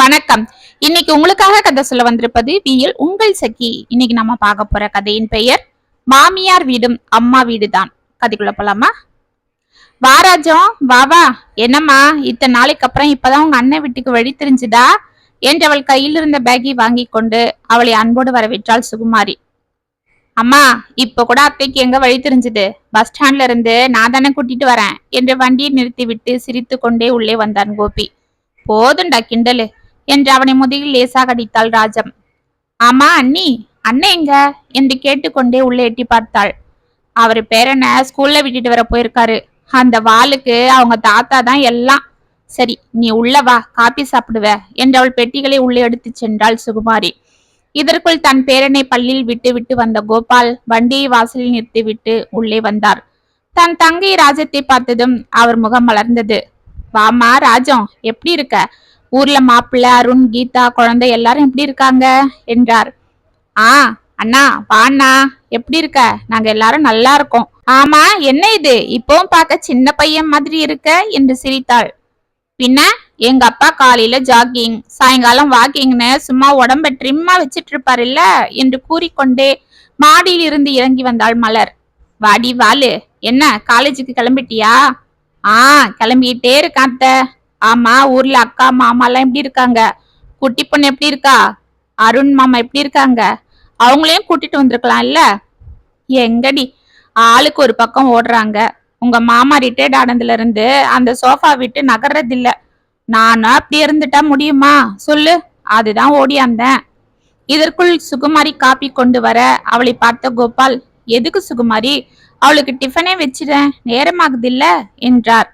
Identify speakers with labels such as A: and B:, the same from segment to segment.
A: வணக்கம். இன்னைக்கு உங்களுக்காக கதை சொல்ல வந்திருப்பது வியல் உங்கள் சகி. இன்னைக்கு நம்ம பார்க்க போற கதையின் பெயர் மாமியார் வீடும் அம்மா வீடுதான். கதைக்குள்ள போலாமா? வாராஜம் வா வா. என்னம்மா இத்தனை நாளைக்கு அப்புறம் இப்பதான் உங்க அண்ணன் வீட்டுக்கு வழி தெரிஞ்சுதா என்று அவள் கையில் இருந்த பேக்கை வாங்கி கொண்டு அவளை அன்போடு வரவேற்றாள் சுகுமாரி. அம்மா இப்ப கூட அத்தைக்கு எங்க வழி தெரிஞ்சது? பஸ் ஸ்டாண்ட்ல இருந்து நான் தானே கூட்டிட்டு வரேன் என்று வண்டியை நிறுத்திவிட்டு சிரித்து கொண்டே உள்ளே வந்தான் கோபி. போதுண்டா கிண்டலு என்று அவனை முதுகில் லேசாக அடித்தாள் ராஜம். ஆமா அண்ணி, அண்ணன் எங்க என்று கேட்டுக்கொண்டே உள்ளே எட்டி பார்த்தாள். அவரு பேரனை ஸ்கூல்ல விட்டுட்டு வர போயிருக்காரு. அந்த வாளுக்கு அவங்க தாத்தா தான் எல்லாம். சரி நீ உள்ள வா, காப்பி சாப்பிடுவ என்று அவள் பெட்டிகளை உள்ளே எடுத்து சென்றாள் சுகுமாரி. இதற்குள் தன் பேரனை பள்ளியில் விட்டு விட்டு வந்த கோபால் வண்டியை வாசலில் நிறுத்திவிட்டு உள்ளே வந்தார். தன் தங்கை ராஜத்தை பார்த்ததும் அவர் முகம் மலர்ந்தது. வாமா ராஜம், எப்படி இருக்க? ஊர்ல மாப்பிள்ள அருண், கீதா, குழந்தை எல்லாரும் எப்படி இருக்காங்க என்றார். அண்ணா வாண்ணா, எப்படி இருக்க? நாங்க எல்லாரும் நல்லா இருக்கோம். ஆமா என்ன இது இப்பவும் பார்க்க சின்ன பையன் மாதிரி இருக்க என்று சிரித்தாள். பின்ன எங்க அப்பா காலையில ஜாகிங், சாயங்காலம் வாக்கிங்னு சும்மா உடம்ப ட்ரிம்மா வச்சிட்டு இருப்பாரு இல்ல என்று கூறிக்கொண்டே மாடியில் இருந்து இறங்கி வந்தாள் மலர். வாடி வாலு, என்ன காலேஜுக்கு கிளம்பிட்டியா? கிளம்பிட்டே இருக்கான் அத்தை. ஆமா ஊர்ல அக்கா மாமா எல்லாம் எப்படி இருக்காங்க? குட்டி பொண்ணு எப்படி இருக்கா? அருண் மாமா எப்படி இருக்காங்க? அவங்களையும் கூட்டிட்டு வந்திருக்கலாம் இல்ல? எங்கடி ஆளுக்கு ஒரு பக்கம் ஓடுறாங்க. உங்க மாமா ரிட்டையர்ட் ஆனதுல இருந்து அந்த சோஃபா விட்டு நகர்றது இல்ல. நானும் அப்படி இருந்துட்டா முடியுமா சொல்லு? அதுதான் ஓடியாந்தேன். இதற்குள் சுகுமாரி காப்பி கொண்டு வர அவளை பார்த்த கோபால், எதுக்கு சுகுமாரி? அவளுக்கு டிஃபனே வச்சிடேன், நேரமாகுது இல்ல என்றார்.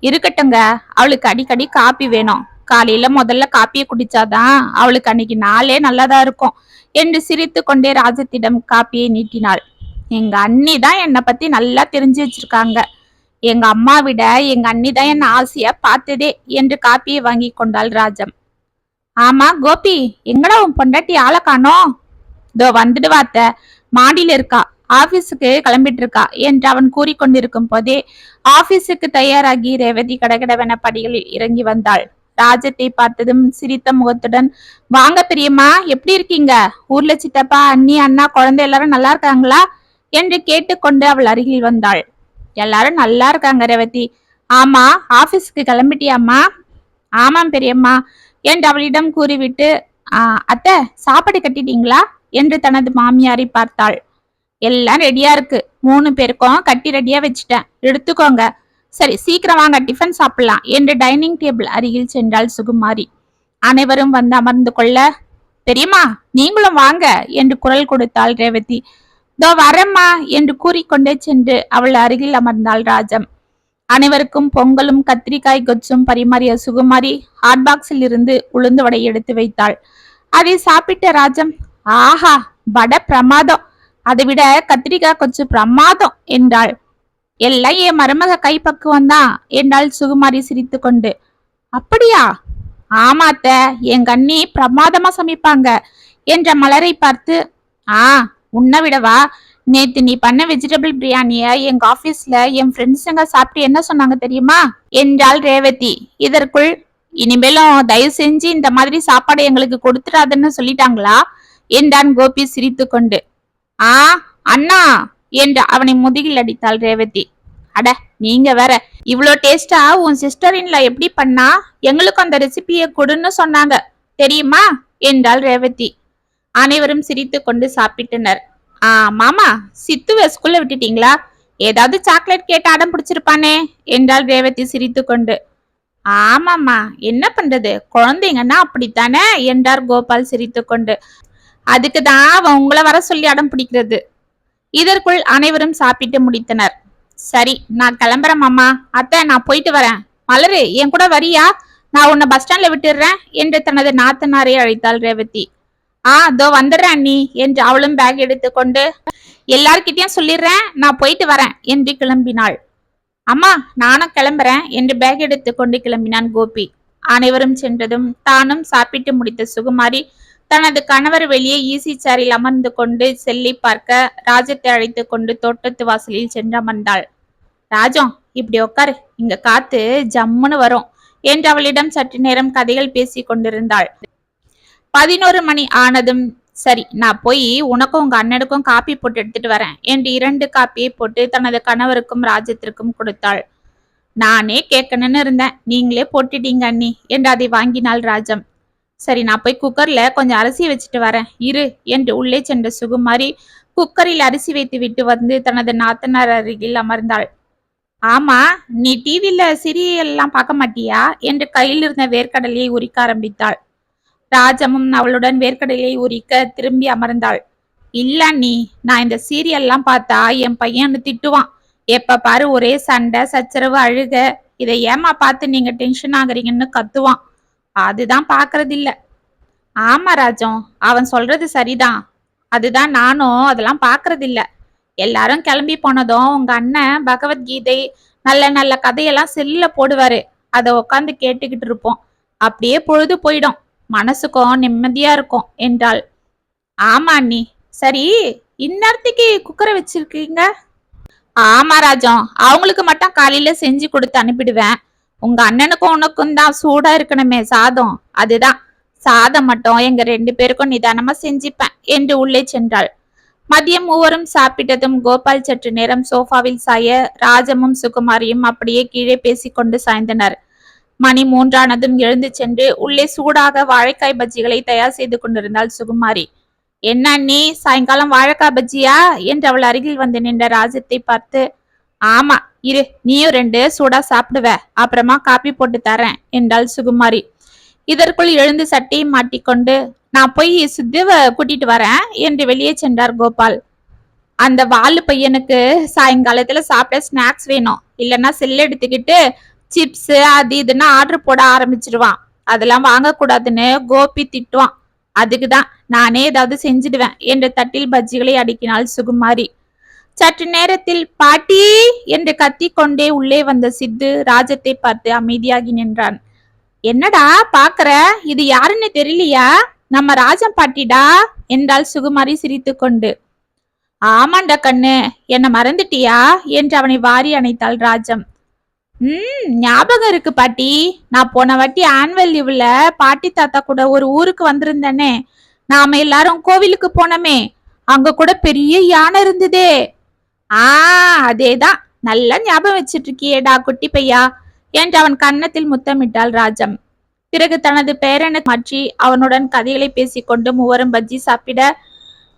A: இருக்கட்டுங்க, அவளுக்கு அடிக்கடி காப்பி வேணும். காலையில முதல்ல காப்பியை குடிச்சாதான் அவளுக்கு அன்னைக்கு நாளே நல்லாதா இருக்கும் என்று சிரித்து கொண்டே ராஜத்திடம் காப்பியை நீட்டினாள். எங்க அண்ணி தான் என்னை பத்தி நல்லா தெரிஞ்சு வச்சிருக்காங்க. எங்க அம்மா விட எங்க அண்ணி தான் என்ன ஆசையா பார்த்ததே என்று காப்பியை வாங்கி கொண்டாள் ராஜம். ஆமா கோபி, எங்கடா உன் பொண்டாட்டி ஆளை காணோம்? இதோ வந்துடுவாத்த, மாடியில இருக்கா, ஆபீஸுக்கு கிளம்பிட்டு இருக்கா என்று அவன் கூறிக்கொண்டிருக்கும் போதே ஆபீஸுக்கு தயாராகி ரேவதி கடகடவென படிகளில் இறங்கி வந்தாள். ராஜத்தை பார்த்ததும் சிரித்த முகத்துடன், வாங்க பெரியம்மா, எப்படி இருக்கீங்க? ஊர்ல சித்தப்பா, அண்ணி, அண்ணா, குழந்தை எல்லாரும் நல்லா இருக்காங்களா என்று கேட்டுக்கொண்டு அவள் அருகில் வந்தாள். எல்லாரும் நல்லா இருக்காங்க ரேவதி. ஆமா ஆபீஸுக்கு கிளம்பிட்டியாம்மா? ஆமாம் பெரியம்மா என்று அவளிடம் கூறிவிட்டு, அத்தை சாப்பாடு கட்டிட்டீங்களா என்று தனது மாமியாரை பார்த்தாள். எல்லாம் ரெடியா இருக்கு, 3 பேருக்கும் கட்டி ரெடியா வச்சுட்டேன், எடுத்துக்கோங்க. சரி சீக்கிரம் வாங்க, டிஃபன் சாப்பிடலாம் என்று டைனிங் டேபிள் அருகில் சென்றாள் சுகுமாரி. அனைவரும் வந்து அமர்ந்து கொள்ள, பெரியம்மா நீங்களும் வாங்க என்று குரல் கொடுத்தாள் ரேவதி. தோ வரம்மா என்று கூறிக்கொண்டே சென்று அவள் அருகில் அமர்ந்தாள் ராஜம். அனைவருக்கும் பொங்கலும் கத்திரிக்காய் கொச்சும் பரிமாறிய சுகுமாரி ஹாட் பாக்ஸில் இருந்து உளுந்து வடை எடுத்து வைத்தாள். அதை சாப்பிட்ட ராஜம், ஆஹா வடை பிரமாதம், அதை விட கத்திரிக்காய் கொச்சு பிரமாதம் என்றாள். எல்லாம் என் மருமக கைப்பக்குவம் தான் என்றாள் சுகுமாரி சிரித்து கொண்டு. அப்படியா? ஆமாத்த, என் கண்ணி பிரமாதமா சமைப்பாங்க என்ற மலரை பார்த்து, உன்னை விடவா? நேத்து நீ பண்ண வெஜிடபிள் பிரியாணிய எங்க ஆபீஸ்ல என் ஃப்ரெண்ட்ஸுங்க சாப்பிட்டு என்ன சொன்னாங்க தெரியுமா என்றாள் ரேவதி. இதற்குள், இனிமேலும் தயவு செஞ்சு இந்த மாதிரி சாப்பாடு எங்களுக்கு கொடுத்துடாதுன்னு சொல்லிட்டாங்களா என்றான் கோபி சிரித்து கொண்டு. அண்ணா என்று அவனை முதுகில் அடித்தாள் ரேவதி. அட நீங்க வேற, இவ்வளோ டேஸ்டா உன் சிஸ்டர் இன்ல எப்படி பண்ணா? எங்களுக்கும் அந்த ரெசிபியை கொடுன்னு சொன்னாங்க தெரியுமா என்றாள் ரேவதி. அனைவரும் சிரித்து கொண்டு சாப்பிட்டனர். மாமா சித்துவ ஸ்கூல்ல விட்டுட்டீங்களா? ஏதாவது சாக்லேட் கேட்டு அடம் பிடிச்சிருப்பானே என்றாள் ரேவதி சிரித்து கொண்டு. ஆமாம்மா, என்ன பண்றது, குழந்தைங்கன்னா அப்படித்தானே என்றார் கோபால் சிரித்து கொண்டு. அதுக்குதான் அவன் உங்களை வர சொல்லி அடம் பிடிக்கிறது. இதற்குள் அனைவரும் சாப்பிட்டு முடித்தனர். சரி நான் கிளம்புறேன் மாமா. அத்தை நான் போயிட்டு வரேன். மலரு என் கூட வரியா? நான் உன்னை பஸ் ஸ்டாண்ட்ல விட்டுடுறேன் என்று தனது நாத்தனாரை அழைத்தாள் ரேவதி. அதோ வந்துடுறேன் அண்ணி என்று அவளும் பேக் எடுத்துக்கொண்டு, எல்லார்கிட்டயும் சொல்லிடுறேன் நான் போயிட்டு வரேன் என்று கிளம்பினாள். அம்மா நானும் கிளம்புறேன் என்று பேக் எடுத்துக்கொண்டு கிளம்பினான் கோபி. அனைவரும் சென்றதும் தானும் சாப்பிட்டு முடித்த சுகுமாரி தனது கணவர் வெளியே ஈசி சேரில் அமர்ந்து கொண்டு செல்லை பார்க்க ராஜத்தை அழைத்து கொண்டு தோட்டத்து வாசலில் சென்று அமர்ந்தாள். ராஜம் இப்படி உட்காரு, இங்க காத்து ஜம்முன்னு வரும். என்று அவளிடம் சற்று நேரம் கதைகள் பேசி கொண்டிருந்தாள். 11 மணி ஆனதும், சரி நான் போய் உனக்கும் உங்க அண்ணனுக்கும் காப்பி போட்டு எடுத்துட்டு வரேன் என்று 2 காப்பியை போட்டு தனது கணவருக்கும் ராஜத்திற்கும் கொடுத்தாள். நானே கேட்கணும்னு இருந்தேன், நீங்களே போட்டுட்டீங்க அண்ணி என்று அதை வாங்கினாள் ராஜம். சரி நான் போய் குக்கர்ல கொஞ்சம் அரிசி வச்சுட்டு வரேன் இரு என்று உள்ளே சென்ற சுகுமாரி குக்கரில் அரிசி வைத்து விட்டு வந்து தனது நாத்தனார் அருகில் அமர்ந்தாள். ஆமா, நீ டிவில சீரியல் எல்லாம் பார்க்க மாட்டியா என்று கையில் இருந்த வேர்க்கடலையை உரிக்க ஆரம்பித்தாள். ராஜமும் அவளுடன் வேர்க்கடலையை உரிக்க திரும்பி அமர்ந்தாள். இல்ல நீ, நான் இந்த சீரியல் எல்லாம் பார்த்தா என் பையன் திட்டுவான். எப்ப பாரு ஒரே சண்டை சச்சரவு அழுக, இதை ஏமா பார்த்து நீங்க டென்ஷன் ஆகுறீங்கன்னு கத்துவான். அதுதான் பாக்குறது இல்ல. ஆமா ராஜம், அவன் சொல்றது சரிதான். அதுதான் நானும் அதெல்லாம் பாக்குறது இல்ல. எல்லாரும் கிளம்பி போனதும் உங்க அண்ணன் பகவத்கீதை நல்ல நல்ல கதையெல்லாம் செல்லுல போடுவாரு. அதை உக்காந்து கேட்டுக்கிட்டு இருப்போம். அப்படியே பொழுது போயிடும், மனசுக்கும் நிம்மதியா இருக்கும் என்றாள். ஆமா அண்ணி. சரி, இந்நேரத்துக்கு குக்கரை வச்சிருக்கீங்க? ஆமா ராஜம், அவங்களுக்கு மட்டும் காலையில செஞ்சு கொடுத்து அனுப்பிடுவேன். உங்க அண்ணனுக்கும் உனக்கும் தான் சூடா இருக்கணுமே சாதம், அதுதான். சாதம் மட்டும் எங்க 2 பேருக்கும் நிதானமா செஞ்சுப்பேன் என்று உள்ளே சென்றாள். மதியம் மூவரும் சாப்பிட்டதும் கோபால் சற்று நேரம் சோஃபாவில் சாய ராஜமும் சுகுமாரியும் அப்படியே கீழே பேசிக்கொண்டு சாய்ந்தனர். மணி 3 எழுந்து சென்று உள்ளே சூடாக வாழைக்காய் பஜ்ஜிகளை தயார் செய்து கொண்டிருந்தாள் சுகுமாரி. என்ன அண்ணி, சாயங்காலம் வாழைக்காய் பஜ்ஜியா என்று அவள் அருகில் வந்து நின்ற ராஜத்தை பார்த்து, ஆமா இரு, நீயும் 2 சூடா சாப்பிடுவ, அப்புறமா காப்பி போட்டு தரேன் என்றாள் சுகுமாரி. இதற்குள் எழுந்து சட்டையை மாட்டிக்கொண்டு, நான் போய் சுத்துவ கூட்டிட்டு வரேன் என்று வெளியே சென்றார் கோபால். அந்த வாலு பையனுக்கு சாயங்காலத்துல சாப்பிட ஸ்நாக்ஸ் வேணும், இல்லைன்னா செல் எடுத்துக்கிட்டு சிப்ஸ் அது இதுன்னு ஆர்டர் போட ஆரம்பிச்சிருவான். அதெல்லாம் வாங்கக்கூடாதுன்னு கோபி திட்டுவான். அதுக்குதான் நானே ஏதாவது செஞ்சிடுவேன் என்று தட்டில் பஜ்ஜிகளை அடுக்கினாள் சுகுமாரி. சற்று நேரத்தில் பாட்டி என்று கத்திக்கொண்டே உள்ளே வந்த சித்து ராஜத்தை பார்த்து அமைதியாகி நின்றான். என்னடா பாக்குற, இது யாருன்னு தெரியலையா? நம்ம ராஜம் பாட்டிடா என்றாள் சுகுமாரி சிரித்து கொண்டு. ஆமாண்டா கண்ணு, என்ன மறந்துட்டியா என்று அவனை வாரி அணைத்தாள் ராஜம். ஞாபகம் இருக்கு பாட்டி, நான் போன வாட்டி ஆனுவல் லீவ்ல பாட்டி தாத்தா கூட ஒரு ஊருக்கு வந்திருந்தேனே, நாம எல்லாரும் கோவிலுக்கு போனோமே, அங்க கூட பெரிய யானை இருந்ததே. அதேதான், நல்லா ஞாபகம் வச்சிட்டு இருக்கியேடா குட்டி பையா என்று அவன் கன்னத்தில் முத்தமிட்டாள் ராஜம். பிறகு தனது பேரனை மாற்றி அவனுடன் கதைகளை பேசிக்கொண்டு மூவரும் பஜ்ஜி சாப்பிட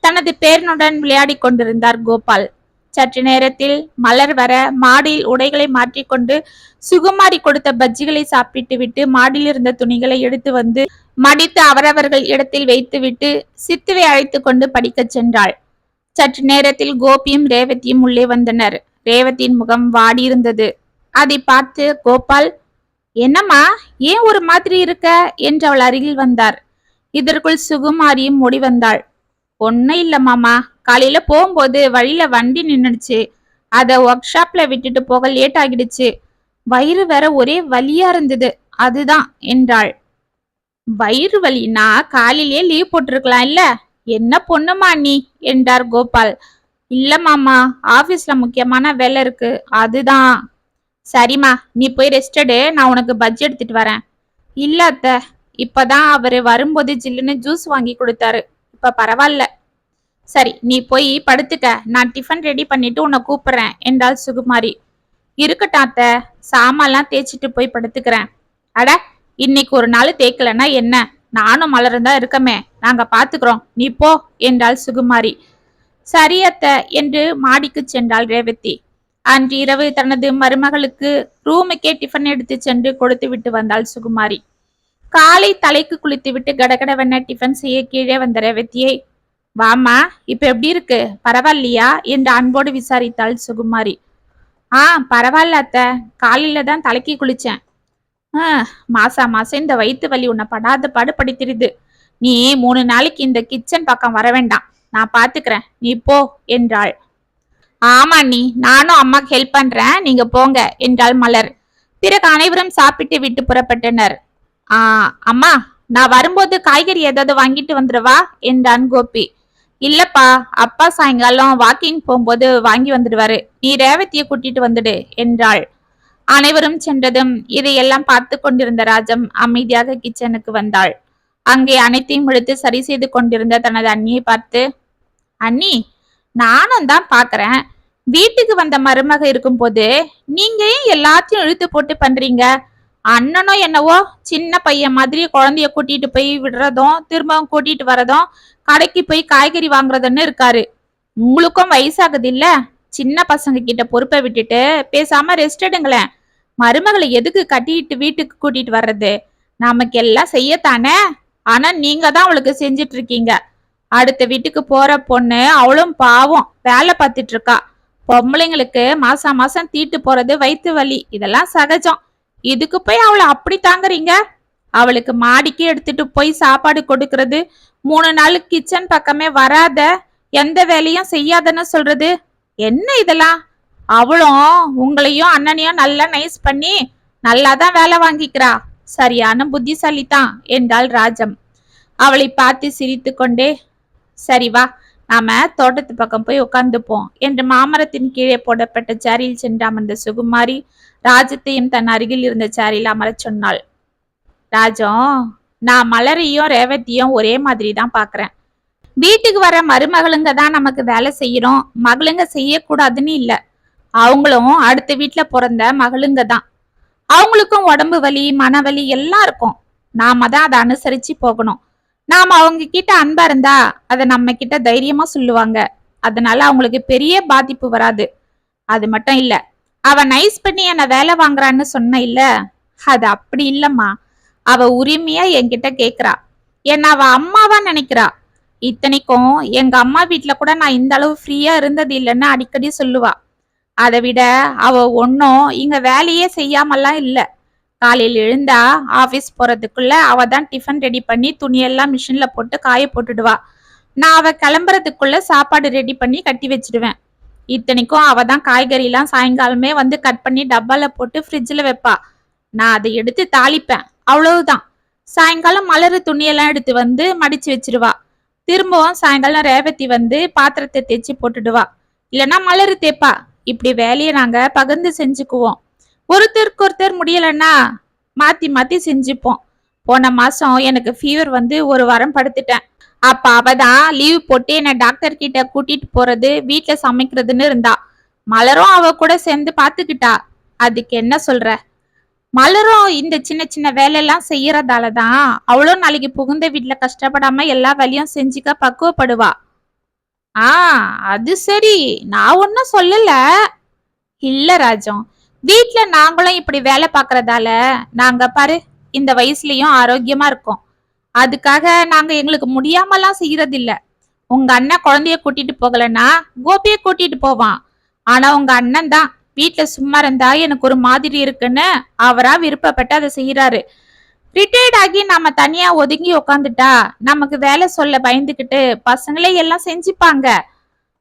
A: தனது பேரனுடன் விளையாடி கொண்டிருந்தார் கோபால். சற்று நேரத்தில் மலர் வர மாடியில் உடைகளை மாற்றிக்கொண்டு சுகுமாரி கொடுத்த பஜ்ஜிகளை சாப்பிட்டு விட்டு மாடியில் இருந்த துணிகளை எடுத்து வந்து மடித்து அவரவர்கள் இடத்தில் வைத்துவிட்டு சித்துவை அழைத்து கொண்டு படிக்க சென்றாள். சற்று நேரத்தில் கோபியும் ரேவதியும் உள்ளே வந்தனர். ரேவதியின் முகம் வாடியிருந்தது. அதை பார்த்து கோபால், என்னம்மா ஏன் ஒரு மாதிரி இருக்க என்று அவள் அருகில் வந்தார். இதற்குள் சுகுமாரியும் ஓடி வந்தாள். ஒன்னும் இல்ல மாமா, காலையில போகும்போது வழியில வண்டி நின்னுடுச்சு, அத ஒர்க் ஷாப்ல விட்டுட்டு போக லேட் ஆகிடுச்சு. வயிறு வேற ஒரே வலியா இருந்தது, அதுதான் என்றாள். வயிறு வலினா காலையிலேயே லீவ் போட்டிருக்கலாம் இல்ல? என்ன பொண்ணுமா நீ என்றார் கோபால். இல்ல மாமா, ஆபீஸ்ல முக்கியமான வேலை இருக்கு, அதுதான். சரிம்மா, நீ போய் ரெஸ்ட் எடு, நான் உனக்கு பஜ்ஜி எடுத்துட்டு வரேன். இல்ல அத்த, இப்பதான் அவரு வரும்போது ஜில்லுன்னு ஜூஸ் வாங்கி கொடுத்தாரு, இப்ப பரவாயில்ல. சரி நீ போய் படுத்துக்க, நான் டிஃபன் ரெடி பண்ணிட்டு உன்னை கூப்பிடுறேன் என்றாள் சுகுமாரி. இருக்கட்டும் அத்த, சாமான்லாம் தேய்ச்சிட்டு போய் படுத்துக்கிறேன். அட, இன்னைக்கு ஒரு நாள் தேய்க்கலன்னா என்ன, நானும் மலரும் தான் இருக்கமே, நாங்க பாத்துக்கிறோம், நீ போ என்றாள் சுகுமாரி. சரி அத்த என்று மாடிக்கு சென்றாள் ரேவதி. அன்று இரவு தனது மருமகளுக்கு ரூமுக்கே டிஃபன் எடுத்து சென்று கொடுத்து விட்டு வந்தாள் சுகுமாரி. காலை தலைக்கு குளித்து விட்டு கடகடவென டிஃபன் செய்ய கீழே வந்த ரேவதியை, வாமா இப்ப எப்படி இருக்கு, பரவாயில்லையா என்று அன்போடு விசாரித்தாள் சுகுமாரி. பரவாயில்ல அத்த, காலையில தான் தலைக்கு குளிச்சேன். மாசம் இந்த வயிற்று வலி உன்னை படாத பாடு படுத்திருது. நீ 3 நாளைக்கு இந்த கிச்சன் பக்கம் வர வேண்டாம், நான் பாத்துக்கிறேன், நீ போ என்றாள். ஆமா நீ, நானும் அம்மாக்கு ஹெல்ப் பண்றேன், நீங்க போங்க என்றாள் மலர். பிறகு அனைவரும் சாப்பிட்டு விட்டு புறப்பட்டனர். அம்மா, நான் வரும்போது காய்கறி ஏதாவது வாங்கிட்டு வந்துடுவா என்றான் கோபி. இல்லப்பா, அப்பா சாயங்காலம் வாக்கிங் போகும்போது வாங்கி வந்துடுவாரு, நீ ரேவதியை கூட்டிட்டு வந்துடு என்றாள். அனைவரும் சென்றதும் இதையெல்லாம் பார்த்து கொண்டிருந்த ராஜம் அமைதியாக கிச்சனுக்கு வந்தாள். அங்கே அனைத்தையும் இழுத்து சரி செய்து கொண்டிருந்த தனது அண்ணியை பார்த்து, அண்ணி, நானும் தான் பாக்குறேன், வீட்டுக்கு வந்த மருமக இருக்கும் போது நீங்க ஏன் எல்லாத்தையும் இழுத்து போட்டு பண்றீங்க? அண்ணனும் என்னவோ சின்ன பையன் மாதிரி குழந்தைய கூட்டிட்டு போய் விடுறதும் திரும்பவும் கூட்டிட்டு வரதும் கடைக்கு போய் காய்கறி வாங்குறதுன்னு இருக்காரு. உங்களுக்கும் வயசாகுது இல்ல, சின்ன பசங்க கிட்ட பொறுப்பை விட்டுட்டு பேசாம ரெஸ்ட் எடுங்களேன். மருமகளை எதுக்கு கட்டிட்டு வீட்டுக்கு கூட்டிட்டு வர்றது? நமக்கு எல்லாம் செய்யத்தானே. ஆனா நீங்க தான் அவளுக்கு செஞ்சிட்டு இருக்கீங்க. அடுத்த வீட்டுக்கு போற பொண்ணு அவளும் பாவம் வேலை பார்த்துட்டு இருக்கா. பொம்பளைங்களுக்கு மாசம் மாசம் தீட்டு போறது வயிற்று வலி, இதெல்லாம் சகஜம். இதுக்கு போய் அவளை அப்படி தாங்குறீங்க? அவளுக்கு மாடிக்கு எடுத்துட்டு போய் சாப்பாடு கொடுக்கறது, 3 நாள் கிச்சன் பக்கமே வராத, எந்த வேலையும் செய்யாதன்னு சொல்றது, என்ன இதெல்லாம்? அவளும் உங்களையும் அண்ணனையும் நல்லா நைஸ் பண்ணி நல்லாதான் வேலை வாங்கிக்கிறா. சரியான புத்திசாலிதான் என்றாள் ராஜம். அவளை பார்த்து சிரித்து கொண்டே, சரி வா, நாம தோட்டத்து பக்கம் போய் உட்கார்ந்துப்போம் என்று மாமரத்தின் கீழே போடப்பட்ட சேரில் சென்று அமர்ந்த சுகுமாரி ராஜத்தையும் தன் அருகில் இருந்த சேரில் அமரச் சொன்னாள். ராஜம், நான் மலரையும் ரேவதியும் ஒரே மாதிரி தான் பாக்குறேன். வீட்டுக்கு வர மருமகளுங்க தான் நமக்கு வேலை செய்யறோம், மகளுங்க செய்யக்கூடாதுன்னு இல்ல. அவங்களும் அடுத்த வீட்டுல பிறந்த மகளுங்க தான். அவங்களுக்கும் உடம்பு வலி மனவலி எல்லாம் இருக்கும். நாம தான் அதை அனுசரிச்சு போகணும். நாம அவங்க கிட்ட அன்பா இருந்தா அதை நம்ம கிட்ட தைரியமா சொல்லுவாங்க. அதனால அவங்களுக்கு பெரிய பாதிப்பு வராது. அது மட்டும் இல்ல, அவ நைஸ் பண்ணி என்ன வேலை வாங்குறான்னு சொன்ன இல்ல, அது அப்படி இல்லம்மா. அவ உரிமையா என்கிட்ட கேக்குறா. என்ன அவ அம்மாவா நினைக்கிறா. இத்தனைக்கும் எங்க அம்மா வீட்டுல கூட நான் இந்த அளவு ஃப்ரீயா இருந்தது இல்லைன்னு அடிக்கடி சொல்லுவா. அதை விட அவ ஒன்னும் இங்க வேலையே செய்யாமல்லாம் இல்ல. காலையில் எழுந்தா ஆபீஸ் போறதுக்குள்ள அவ தான் டிஃபன் ரெடி பண்ணி துணியெல்லாம் மிஷின்ல போட்டு காய போட்டுடுவா. நான் அவ கிளம்புறதுக்குள்ள சாப்பாடு ரெடி பண்ணி கட்டி வச்சிடுவேன். இத்தனைக்கும் அவ தான் காய்கறி எல்லாம் சாயங்காலமே வந்து கட் பண்ணி டப்பால போட்டு ஃப்ரிட்ஜ்ல வைப்பா. நான் அதை எடுத்து தாளிப்பேன், அவ்வளவுதான். சாயங்காலம் மலரு துணியெல்லாம் எடுத்து வந்து மடிச்சு வச்சிருவா. திரும்பவும் சாயங்காலம் ரேவதி வந்து பாத்திரத்தை தேய்ச்சி போட்டுடுவா, இல்லைன்னா மலரு தேப்பா. இப்படி வேலையை நாங்க பகிர்ந்து செஞ்சுக்குவோம். ஒருத்தருக்கு ஒருத்தர் முடியலன்னா மாத்தி மாத்தி செஞ்சுப்போம். போன மாசம் எனக்கு ஃபீவர் வந்து 1 வாரம் படுத்துட்டேன். அப்ப அவதான் லீவ் போட்டு என்ன டாக்டர் கிட்ட கூட்டிட்டு போறது வீட்டுல சமைக்கிறதுன்னு இருந்தா. மலரும் அவ கூட சேர்ந்து பாத்துக்கிட்டா. அதுக்கு என்ன சொல்ற? மலரும் இந்த சின்ன சின்ன வேலையெல்லாம் செய்யறதாலதான் அவளும் நாளைக்கு புகுந்த வீட்டுல கஷ்டப்படாம எல்லா வேலையும் செஞ்சுக்க பக்குவப்படுவா. அது சரி, நான் ஒன்னும் சொல்லல. இல்ல ராஜம், வீட்டுல நாங்களும் இப்படி வேலை பாக்குறதால நாங்க பாரு இந்த வயசுலயும் ஆரோக்கியமா இருக்கோம். அதுக்காக நாங்க எங்களுக்கு முடியாமலாம் செய்யறது இல்ல. உங்க அண்ணன் குழந்தைய கூட்டிட்டு போகலன்னா கோபிய கூட்டிட்டு போவான். ஆனா உங்க அண்ணன் தான் வீட்டுல சும்மா இருந்தா எனக்கு ஒரு மாதிரி இருக்குன்னு அவரா விருப்பப்பட்டு அதை செய்யறாரு. ரிட்டையர்ட் ஆகி நாம தனியா ஒதுங்கி உக்காந்துட்டா நமக்கு வேலை சொல்ல பயந்துகிட்டு பசங்களே எல்லாம் செஞ்சுப்பாங்க.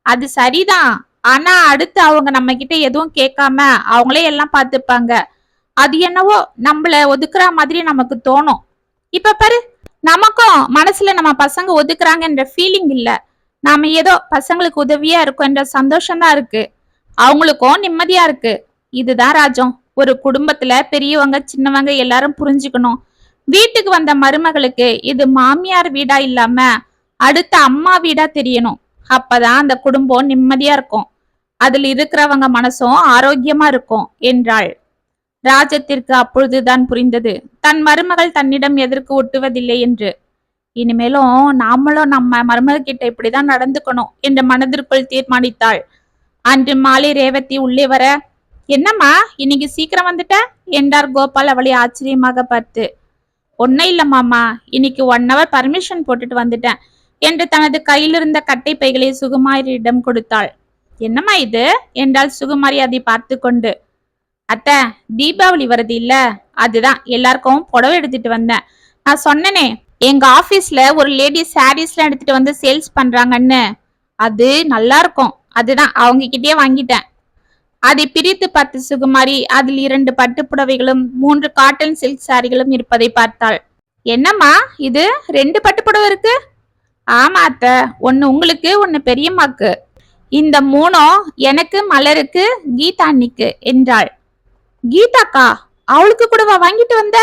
A: அது சரிதான். ஆனா அடுத்து அவங்க நம்ம கிட்ட எதுவும் கேட்காம அவங்களே எல்லாம் பார்த்துப்பாங்க. அது என்னவோ நம்மள ஒதுக்குற மாதிரி நமக்கு தோணும். இப்ப பாரு, நமக்கும் மனசுல நம்ம பசங்க ஒதுக்குறாங்கன்ற ஃபீலிங் இல்ல. நாம ஏதோ பசங்களுக்கு உதவியா இருக்கும் என்ற சந்தோஷம் தான் இருக்கு. அவங்களுக்கும் நிம்மதியா இருக்கு. இதுதான் ராஜம், ஒரு குடும்பத்துல பெரியவங்க சின்னவங்க எல்லாரும் புரிஞ்சுக்கணும். வீட்டுக்கு வந்த மருமகளுக்கு இது மாமியார் வீடா இல்லாம அடுத்த அம்மா வீடா தெரியணும். அப்பதான் அந்த குடும்பம் நிம்மதியா இருக்கும். அதில் இருக்கிறவங்க மனசும் ஆரோக்கியமா இருக்கும் என்றாள். ராஜத்திற்கு அப்பொழுதுதான் புரிந்தது தன் மருமகள் தன்னிடம் எதற்கு ஒட்டுவதில்லை என்று. இனிமேலும் நாமளும் நம்ம மருமகள் கிட்ட இப்படிதான் நடந்துக்கணும் என்று மனதிற்குள் தீர்மானித்தாள். அன்று மாலை ரேவதி உள்ளே வர, என்னம்மா இன்னைக்கு சீக்கிரம் வந்துட்ட என்றார் கோபால் அவளை ஆச்சரியமாக பார்த்து. ஒன்னும் இல்ல மாமா, இன்னைக்கு 1 hour பர்மிஷன் போட்டுட்டு வந்துட்டேன் என்று தனது கையில் இருந்த கட்டை பைகளை சுகுமாரியிடம் கொடுத்தாள். என்னம்மா இது என்றால் சுகுமாரி அதை பார்த்து கொண்டு. அத்தை, தீபாவளி வருது இல்ல, அதுதான் எல்லாருக்கும் புடவை எடுத்துட்டு வந்தேன். நான் சொன்னனே எங்க ஆபீஸ்ல ஒரு லேடி சாரீஸ்லாம் எடுத்துட்டு வந்து சேல்ஸ் பண்றாங்கன்னு, அது நல்லா இருக்கும், அதுதான் அவங்க கிட்டே வாங்கிட்டேன். அதை பிரித்து பார்த்து சுகுமாரி அதில் 2 பட்டு புடவைகளும் 3 காட்டன் சில்க் சாரிகளும் இருப்பதை பார்த்தாள். என்னம்மா இது 2 பட்டு புடவை இருக்கு? ஆமா அத்தை, 1 உங்களுக்கு 1 பெரியம்மாக்கு. இந்த 3ம் எனக்கு, மலருக்கு, கீதா அண்ணிக்கு என்றாள். கீதாக்கா? அவளுக்கு கூடவா வாங்கிட்டு வந்த?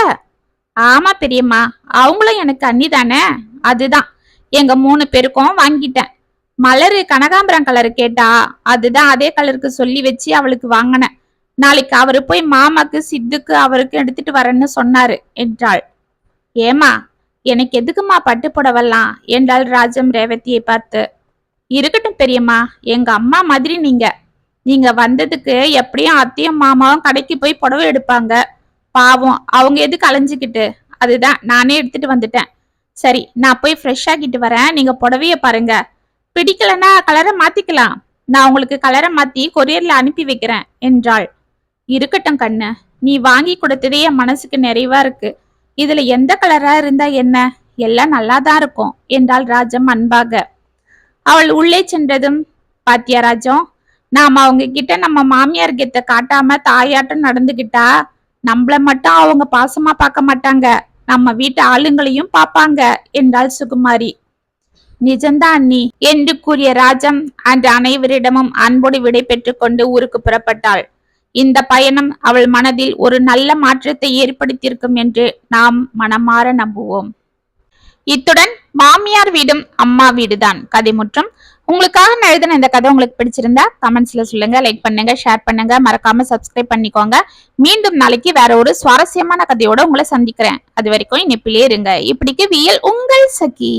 A: ஆமா பெரியம்மா, அவங்களும் எனக்கு அண்ணி தானே. அதுதான் எங்க 3 பேருக்கும் வாங்கிட்டேன். மலரு கனகாம்பரம் கலர் கேட்டா, அதுதான் அதே கலருக்கு சொல்லி வச்சு அவளுக்கு வாங்கினேன். நாளைக்கு அவரு போய் மாமாக்கு சித்துக்கு அவருக்கு எடுத்துட்டு வரேன்னு சொன்னாரு என்றாள். ஏமா, எனக்கு எதுக்குமா பட்டு புடவெல்லாம் என்றாள் ராஜம் ரேவதியை பார்த்து. இருக்கட்டும் பெரியம்மா, எங்க அம்மா மாதிரி நீங்க. நீங்க வந்ததுக்கு எப்படியும் அத்தையும் மாமாவும் கடைக்கு போய் புடவை எடுப்பாங்க. பாவம், அவங்க எதுக்கு அலைஞ்சுக்கிட்டு. அதுதான் நானே எடுத்துட்டு வந்துட்டேன். சரி, நான் போய் ஃப்ரெஷ் ஆகிட்டு வரேன். நீங்க புடவைய பாருங்க. பிடிக்கலன்னா கலரை மாத்திக்கலாம். நான் உங்களுக்கு கலரை மாத்தி கொரியர்ல அனுப்பி வைக்கிறேன் என்றாள். இருக்கட்டும் கண்ணு, நீ வாங்கி கொடுத்ததே என் மனசுக்கு நிறைவா இருக்கு. இதுல எந்த கலரா இருந்தா என்ன, எல்லாம் நல்லாதான் இருக்கும் என்றாள் ராஜம் அன்பாக. அவள் உள்ளே சென்றதும், பாத்தியா ராஜம், நாம அவங்க கிட்ட நம்ம மாமியார் கெத்த காட்டாம தாயாட்டம் நடந்துகிட்டா நம்மள மட்டும் அவங்க பாசமா பார்க்க மாட்டாங்க, நம்ம வீட்டு ஆளுங்களையும் பாப்பாங்க என்றாள் சுகுமாரி. நிஜம்தான் அண்ணி என்று கூறிய ராஜம் அன்று அனைவரிடமும் அன்போடு விடை பெற்றுக் கொண்டு ஊருக்கு புறப்பட்டாள். இந்த பயணம் அவள் மனதில் ஒரு நல்ல மாற்றத்தை ஏற்படுத்தியிருக்கும் என்று நாம் மனமாற நம்புவோம். இத்துடன் மாமியார் வீடும் அம்மா வீடுதான் கதை முற்றும். உங்களுக்காக நான் எழுதின இந்த கதை உங்களுக்கு பிடிச்சிருந்தா கமெண்ட்ஸ்ல சொல்லுங்க, லைக் பண்ணுங்க, ஷேர் பண்ணுங்க, மறக்காம சப்ஸ்கிரைப் பண்ணிக்கோங்க. மீண்டும் நாளைக்கு வேற ஒரு சுவாரஸ்யமான கதையோட உங்களை சந்திக்கிறேன். அது வரைக்கும் இனிப்பிலே இருங்க. இப்படிக்கு வியல் உங்கள் சகி.